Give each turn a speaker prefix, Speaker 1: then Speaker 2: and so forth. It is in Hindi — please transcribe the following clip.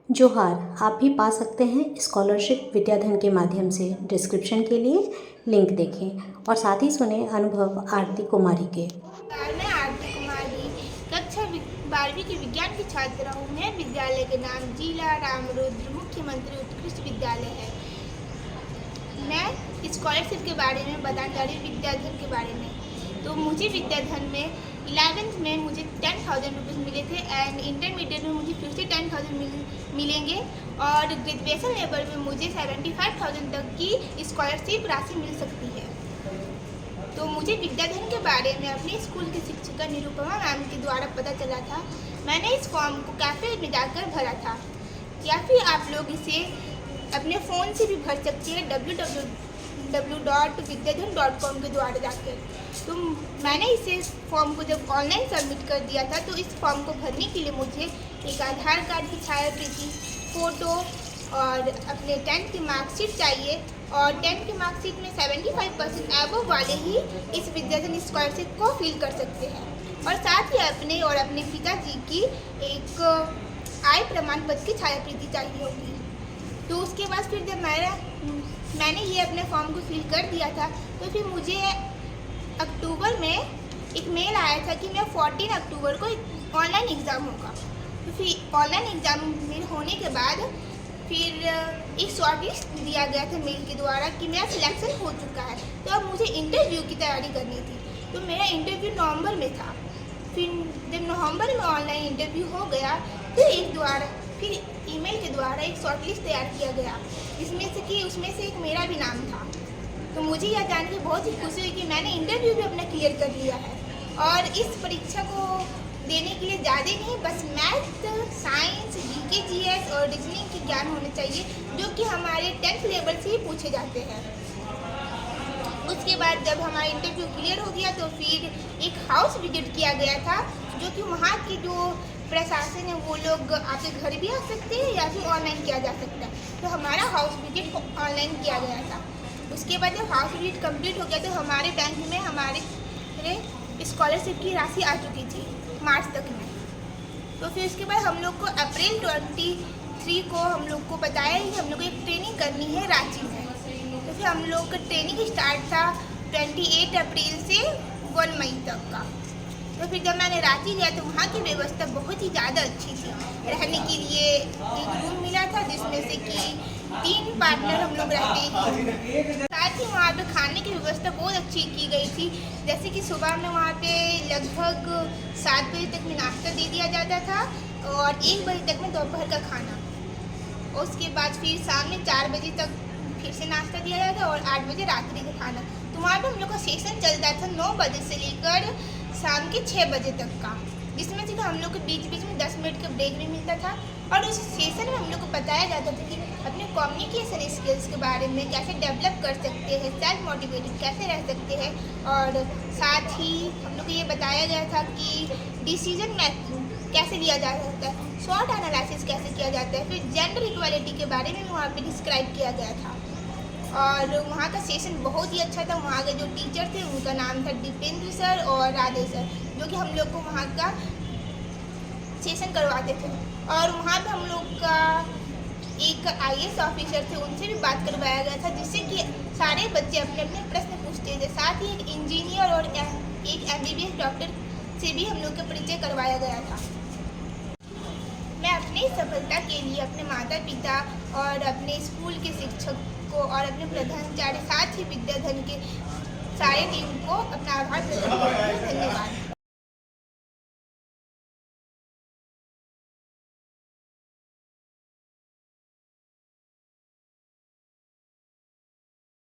Speaker 1: जोहार, आप भी पा सकते हैं स्कॉलरशिप विद्याधन के माध्यम से। डिस्क्रिप्शन के लिए लिंक देखें और साथ ही सुने अनुभव आरती कुमारी के।
Speaker 2: मैं आरती कुमारी कक्षा 12वीं की विज्ञान की छात्रा हूँ। मैं विद्यालय के नाम जिला रामरुद्र मुख्यमंत्री उत्कृष्ट विद्यालय है। मैं स्कॉलरशिप के बारे में बताने जा रही हूँ, विद्याधन के बारे में। तो मुझे विद्याधन में 11th में मुझे 10,000 रुपीज़ मिले थे एंड इंटरमीडिएट में मुझे फिर से 10,000 मिलेंगे और ग्रेजुएशन लेवल में मुझे 75,000 तक की स्कॉलरशिप राशि मिल सकती है। तो मुझे विद्याधन के बारे में अपने स्कूल की शिक्षिका निरुपमा मैम के द्वारा पता चला था। मैंने इस फॉर्म को कैफ़े में जाकर भरा था, या फिर आप लोग इसे अपने फ़ोन से भी भर सकते हैं www.vidyadhan.com के द्वारा जाकर। तो मैंने इसे फॉर्म को जब ऑनलाइन सबमिट कर दिया था, तो इस फॉर्म को भरने के लिए मुझे एक आधार कार्ड की छायाप्रति, फ़ोटो और अपने 10th की मार्कशीट चाहिए। और 10th की मार्कशीट में 75% एबव वाले ही इस विद्याधन स्कॉलरशिप को फिल कर सकते हैं। और साथ ही अपने और अपने पिताजी की एक आय प्रमाण पत्र की छायाप्रति चाहिए होगी। तो उसके बाद फिर जब मैंने ये अपने फॉर्म को फिल कर दिया था, तो फिर मुझे अक्टूबर में एक मेल आया था कि मैं 14 अक्टूबर को ऑनलाइन एग्ज़ाम होगा। तो फिर ऑनलाइन एग्ज़ाम में होने के बाद फिर एक शॉर्ट लिस्ट दिया गया था मेल के द्वारा कि मेरा सिलेक्शन हो चुका है। तो अब मुझे इंटरव्यू की तैयारी करनी थी। तो मेरा इंटरव्यू नवंबर में था। फिर जब नवंबर में ऑनलाइन इंटरव्यू हो गया, फिर ईमेल के द्वारा एक शॉर्ट लिस्ट तैयार किया गया, उसमें से एक मेरा भी नाम था। तो मुझे यह जान के बहुत ही खुशी हुई कि मैंने इंटरव्यू भी अपना क्लियर कर लिया है। और इस परीक्षा को देने के लिए ज़्यादा नहीं, बस मैथ, साइंस, जीके, जीएस और रीजनिंग के ज्ञान होने चाहिए, जो कि हमारे 10th लेवल से ही पूछे जाते हैं। उसके बाद जब हमारा इंटरव्यू क्लियर हो गया, तो फिर एक हाउस विजिट किया गया था, जो कि वहाँ की जो प्रशासन है वो लोग आपके घर भी आ सकते हैं या फिर ऑनलाइन किया जा सकता है। तो हमारा हाउस विजिट ऑनलाइन किया गया था। उसके बाद जब हाउस विजिट कंप्लीट हो गया, तो हमारे बैंक में हमारे स्कॉलरशिप की राशि आ चुकी थी मार्च तक में। तो फिर उसके बाद हम लोग को अप्रैल 23 को हम लोग को बताया कि हम लोग को एक ट्रेनिंग करनी है रांची में। तो फिर हम लोग का ट्रेनिंग स्टार्ट था 28 अप्रैल से 1 मई तक का। तो फिर जब मैंने रांची गया, तो वहाँ की व्यवस्था बहुत ही ज़्यादा अच्छी थी। रहने के लिए एक रूम मिला था, जिसमें से कि 3 पार्टनर हम लोग रहते हैं। साथ ही वहाँ पे खाने की व्यवस्था बहुत अच्छी की गई थी। जैसे कि सुबह में वहाँ पे लगभग 7 बजे तक में नाश्ता दे दिया जाता था और 1 बजे तक में दोपहर का खाना। उसके बाद फिर शाम में 4 बजे तक फिर से नाश्ता दिया जाता था और 8 बजे रात्रि का खाना। तो वहाँ पे हम लोग का सेशन चलता था 9 बजे से लेकर शाम के 6 बजे तक का, जिसमें से हम लोग को बीच बीच में 10 मिनट का ब्रेक भी मिलता था। और उस सेशन में हम लोग को बताया जाता था कि अपने कम्युनिकेशन स्किल्स के बारे में कैसे डेवलप कर सकते हैं, सेल्फ मोटिवेटेड कैसे रह सकते हैं। और साथ ही हम लोग को ये बताया गया था कि डिसीजन मेकिंग कैसे लिया जा सकता है, शॉर्ट एनालिसिस कैसे किया जाता है। फिर जेंडर इक्वालिटी के बारे में भी वहाँ पे डिस्क्राइब किया गया था। और वहाँ का सेशन बहुत ही अच्छा था। वहाँ के जो टीचर थे उनका नाम था दीपेंद्र सर और राधे सर, जो कि हम लोग को वहाँ का सेशन करवाते थे। और वहाँ पे हम लोग का एक IAS ऑफिसर थे, उनसे भी बात करवाया गया था, जिससे कि सारे बच्चे अपने अपने प्रश्न पूछते थे। साथ ही एक इंजीनियर और एक MBBS डॉक्टर से भी हम लोग का परिचय करवाया गया था। मैं अपनी सफलता के लिए अपने माता पिता और अपने स्कूल के शिक्षक को और अपने प्रधानाचार्य, साथ ही विद्याधन के सारे टीम को अपना आभार प्रकट करती हूँ। धन्यवाद।